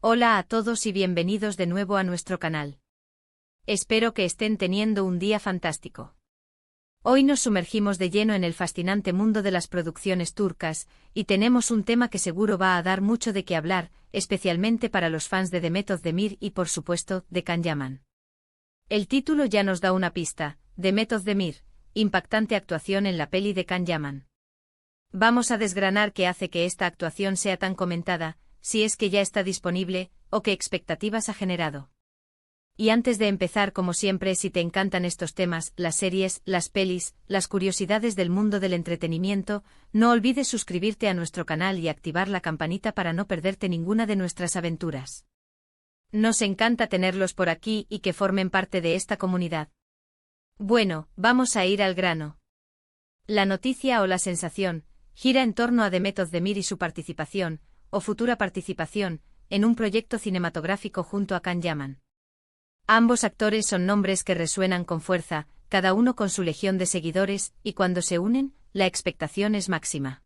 Hola a todos y bienvenidos de nuevo a nuestro canal. Espero que estén teniendo un día fantástico. Hoy nos sumergimos de lleno en el fascinante mundo de las producciones turcas, y tenemos un tema que seguro va a dar mucho de qué hablar, especialmente para los fans de Demet Özdemir y por supuesto, de Can Yaman. El título ya nos da una pista: Demet Özdemir, impactante actuación en la peli de Can Yaman. Vamos a desgranar qué hace que esta actuación sea tan comentada, si es que ya está disponible, o qué expectativas ha generado. Y antes de empezar, como siempre, si te encantan estos temas, las series, las pelis, las curiosidades del mundo del entretenimiento, no olvides suscribirte a nuestro canal y activar la campanita para no perderte ninguna de nuestras aventuras. Nos encanta tenerlos por aquí y que formen parte de esta comunidad. Bueno, vamos a ir al grano. La noticia o la sensación gira en torno a Demet Özdemir y su participación, o futura participación, en un proyecto cinematográfico junto a Can Yaman. Ambos actores son nombres que resuenan con fuerza, cada uno con su legión de seguidores, y cuando se unen, la expectación es máxima.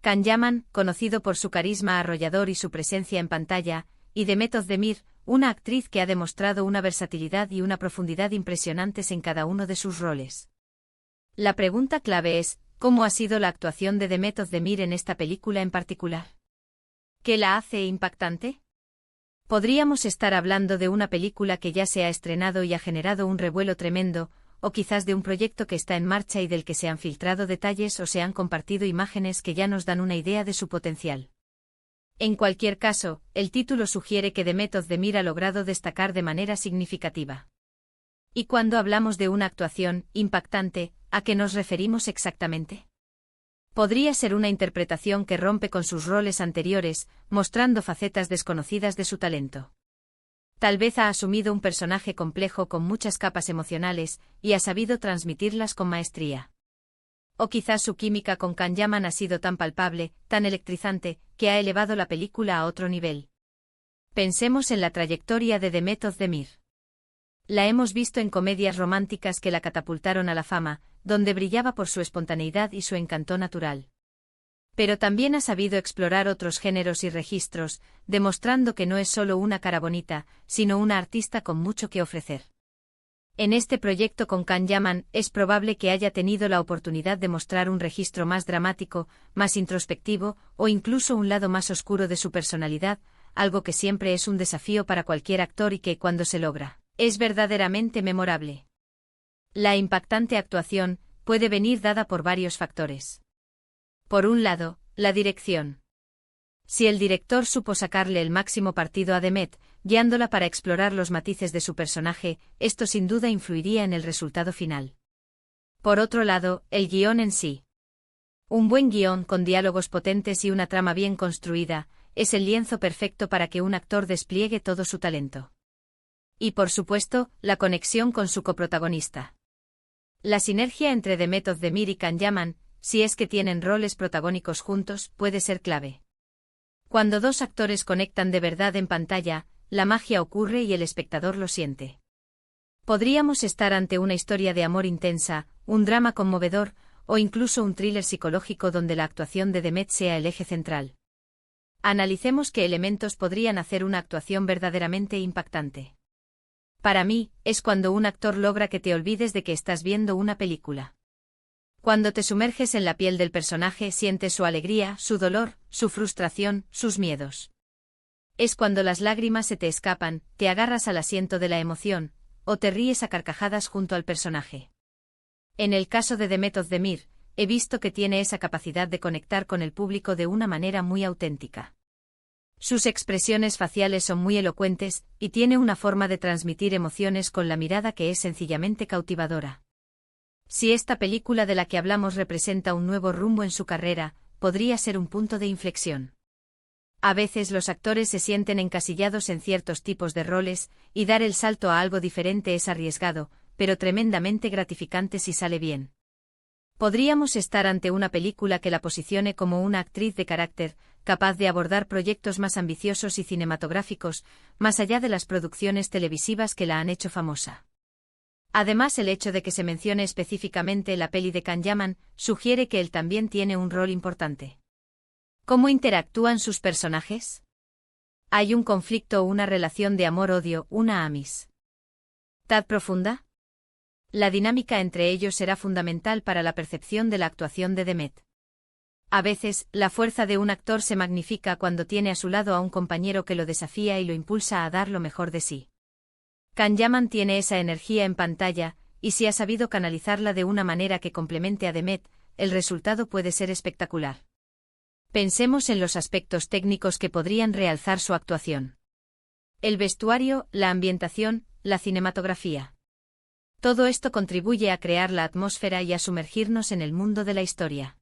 Can Yaman, conocido por su carisma arrollador y su presencia en pantalla, y Demet Özdemir, una actriz que ha demostrado una versatilidad y una profundidad impresionantes en cada uno de sus roles. La pregunta clave es, ¿cómo ha sido la actuación de Demet Özdemir en esta película en particular? ¿Qué la hace impactante? Podríamos estar hablando de una película que ya se ha estrenado y ha generado un revuelo tremendo, o quizás de un proyecto que está en marcha y del que se han filtrado detalles o se han compartido imágenes que ya nos dan una idea de su potencial. En cualquier caso, el título sugiere que Demet Özdemir ha logrado destacar de manera significativa. Y cuando hablamos de una actuación impactante, ¿a qué nos referimos exactamente? Podría ser una interpretación que rompe con sus roles anteriores, mostrando facetas desconocidas de su talento. Tal vez ha asumido un personaje complejo con muchas capas emocionales, y ha sabido transmitirlas con maestría. O quizás su química con Can Yaman ha sido tan palpable, tan electrizante, que ha elevado la película a otro nivel. Pensemos en la trayectoria de Demet Özdemir. La hemos visto en comedias románticas que la catapultaron a la fama, donde brillaba por su espontaneidad y su encanto natural. Pero también ha sabido explorar otros géneros y registros, demostrando que no es solo una cara bonita, sino una artista con mucho que ofrecer. En este proyecto con Can Yaman, es probable que haya tenido la oportunidad de mostrar un registro más dramático, más introspectivo, o incluso un lado más oscuro de su personalidad, algo que siempre es un desafío para cualquier actor y que, cuando se logra, es verdaderamente memorable. La impactante actuación puede venir dada por varios factores. Por un lado, la dirección. Si el director supo sacarle el máximo partido a Demet, guiándola para explorar los matices de su personaje, esto sin duda influiría en el resultado final. Por otro lado, el guión en sí. Un buen guión con diálogos potentes y una trama bien construida, es el lienzo perfecto para que un actor despliegue todo su talento. Y por supuesto, la conexión con su coprotagonista. La sinergia entre Demet Özdemir y Can Yaman, si es que tienen roles protagónicos juntos, puede ser clave. Cuando dos actores conectan de verdad en pantalla, la magia ocurre y el espectador lo siente. Podríamos estar ante una historia de amor intensa, un drama conmovedor, o incluso un thriller psicológico donde la actuación de Demet sea el eje central. Analicemos qué elementos podrían hacer una actuación verdaderamente impactante. Para mí, es cuando un actor logra que te olvides de que estás viendo una película. Cuando te sumerges en la piel del personaje, sientes su alegría, su dolor, su frustración, sus miedos. Es cuando las lágrimas se te escapan, te agarras al asiento de la emoción, o te ríes a carcajadas junto al personaje. En el caso de Demet Özdemir, he visto que tiene esa capacidad de conectar con el público de una manera muy auténtica. Sus expresiones faciales son muy elocuentes, y tiene una forma de transmitir emociones con la mirada que es sencillamente cautivadora. Si esta película de la que hablamos representa un nuevo rumbo en su carrera, podría ser un punto de inflexión. A veces los actores se sienten encasillados en ciertos tipos de roles, y dar el salto a algo diferente es arriesgado, pero tremendamente gratificante si sale bien. Podríamos estar ante una película que la posicione como una actriz de carácter, capaz de abordar proyectos más ambiciosos y cinematográficos, más allá de las producciones televisivas que la han hecho famosa. Además, el hecho de que se mencione específicamente la peli de Can Yaman sugiere que él también tiene un rol importante. ¿Cómo interactúan sus personajes? Hay un conflicto o una relación de amor-odio, una amistad profunda. La dinámica entre ellos será fundamental para la percepción de la actuación de Demet. A veces, la fuerza de un actor se magnifica cuando tiene a su lado a un compañero que lo desafía y lo impulsa a dar lo mejor de sí. Can Yaman tiene esa energía en pantalla, y si ha sabido canalizarla de una manera que complemente a Demet, el resultado puede ser espectacular. Pensemos en los aspectos técnicos que podrían realzar su actuación. El vestuario, la ambientación, la cinematografía. Todo esto contribuye a crear la atmósfera y a sumergirnos en el mundo de la historia.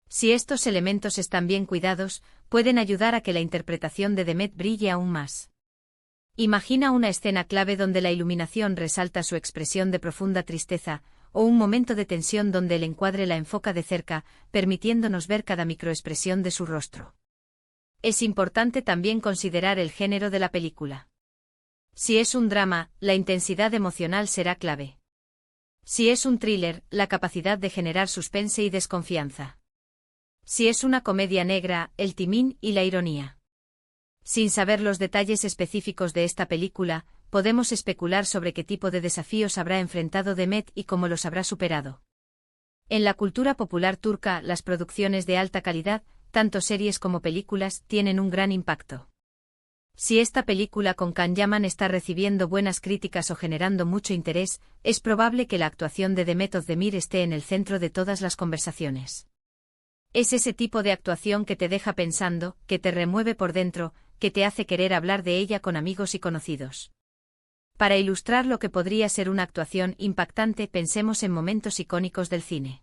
Si estos elementos están bien cuidados, pueden ayudar a que la interpretación de Demet brille aún más. Imagina una escena clave donde la iluminación resalta su expresión de profunda tristeza, o un momento de tensión donde el encuadre la enfoca de cerca, permitiéndonos ver cada microexpresión de su rostro. Es importante también considerar el género de la película. Si es un drama, la intensidad emocional será clave. Si es un thriller, la capacidad de generar suspense y desconfianza. Si es una comedia negra, el timón y la ironía. Sin saber los detalles específicos de esta película, podemos especular sobre qué tipo de desafíos habrá enfrentado Demet y cómo los habrá superado. En la cultura popular turca, las producciones de alta calidad, tanto series como películas, tienen un gran impacto. Si esta película con Can Yaman está recibiendo buenas críticas o generando mucho interés, es probable que la actuación de Demet Özdemir esté en el centro de todas las conversaciones. Es ese tipo de actuación que te deja pensando, que te remueve por dentro, que te hace querer hablar de ella con amigos y conocidos. Para ilustrar lo que podría ser una actuación impactante, pensemos en momentos icónicos del cine.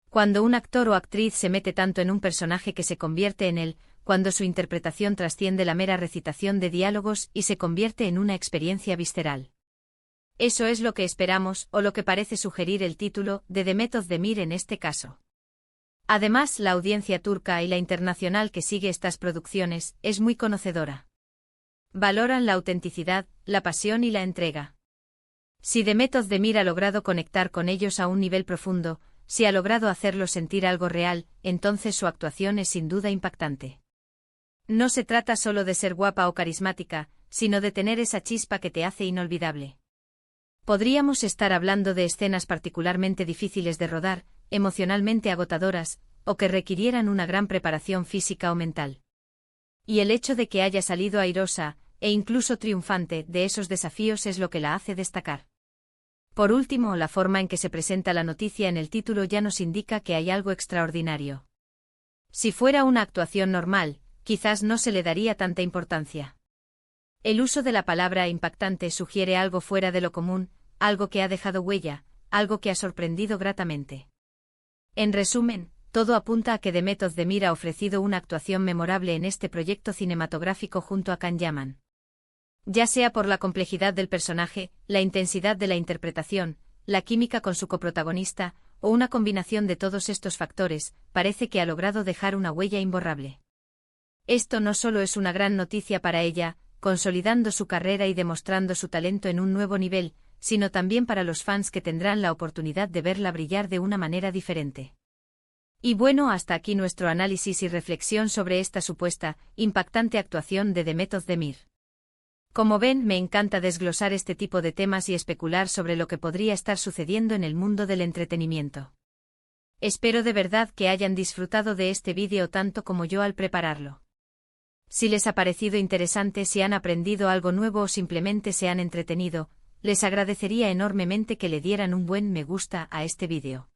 Cuando un actor o actriz se mete tanto en un personaje que se convierte en él, cuando su interpretación trasciende la mera recitación de diálogos y se convierte en una experiencia visceral. Eso es lo que esperamos, o lo que parece sugerir el título de Demet Özdemir en este caso. Además, la audiencia turca y la internacional que sigue estas producciones es muy conocedora. Valoran la autenticidad, la pasión y la entrega. Si Demet Özdemir ha logrado conectar con ellos a un nivel profundo, si ha logrado hacerlos sentir algo real, entonces su actuación es sin duda impactante. No se trata solo de ser guapa o carismática, sino de tener esa chispa que te hace inolvidable. Podríamos estar hablando de escenas particularmente difíciles de rodar, emocionalmente agotadoras, o que requirieran una gran preparación física o mental. Y el hecho de que haya salido airosa, e incluso triunfante, de esos desafíos es lo que la hace destacar. Por último, la forma en que se presenta la noticia en el título ya nos indica que hay algo extraordinario. Si fuera una actuación normal, quizás no se le daría tanta importancia. El uso de la palabra impactante sugiere algo fuera de lo común, algo que ha dejado huella, algo que ha sorprendido gratamente. En resumen, todo apunta a que Demet Özdemir ha ofrecido una actuación memorable en este proyecto cinematográfico junto a Can Yaman. Ya sea por la complejidad del personaje, la intensidad de la interpretación, la química con su coprotagonista, o una combinación de todos estos factores, parece que ha logrado dejar una huella imborrable. Esto no solo es una gran noticia para ella, consolidando su carrera y demostrando su talento en un nuevo nivel, sino también para los fans que tendrán la oportunidad de verla brillar de una manera diferente. Y bueno, hasta aquí nuestro análisis y reflexión sobre esta supuesta, impactante actuación de Demet Özdemir. Como ven, me encanta desglosar este tipo de temas y especular sobre lo que podría estar sucediendo en el mundo del entretenimiento. Espero de verdad que hayan disfrutado de este vídeo tanto como yo al prepararlo. Si les ha parecido interesante, si han aprendido algo nuevo o simplemente se han entretenido, les agradecería enormemente que le dieran un buen me gusta a este vídeo.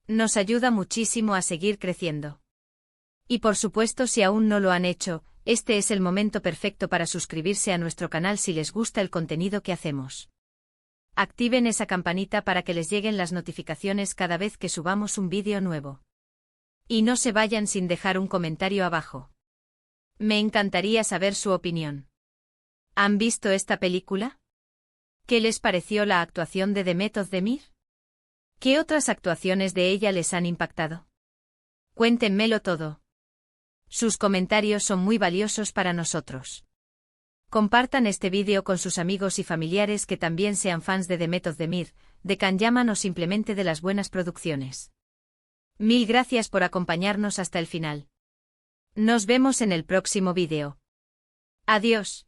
Nos ayuda muchísimo a seguir creciendo. Y por supuesto, si aún no lo han hecho, este es el momento perfecto para suscribirse a nuestro canal si les gusta el contenido que hacemos. Activen esa campanita para que les lleguen las notificaciones cada vez que subamos un vídeo nuevo. Y no se vayan sin dejar un comentario abajo. Me encantaría saber su opinión. ¿Han visto esta película? ¿Qué les pareció la actuación de Demet Özdemir? ¿Qué otras actuaciones de ella les han impactado? Cuéntenmelo todo. Sus comentarios son muy valiosos para nosotros. Compartan este vídeo con sus amigos y familiares que también sean fans de Demet Özdemir, de Can Yaman o simplemente de las buenas producciones. Mil gracias por acompañarnos hasta el final. Nos vemos en el próximo vídeo. Adiós.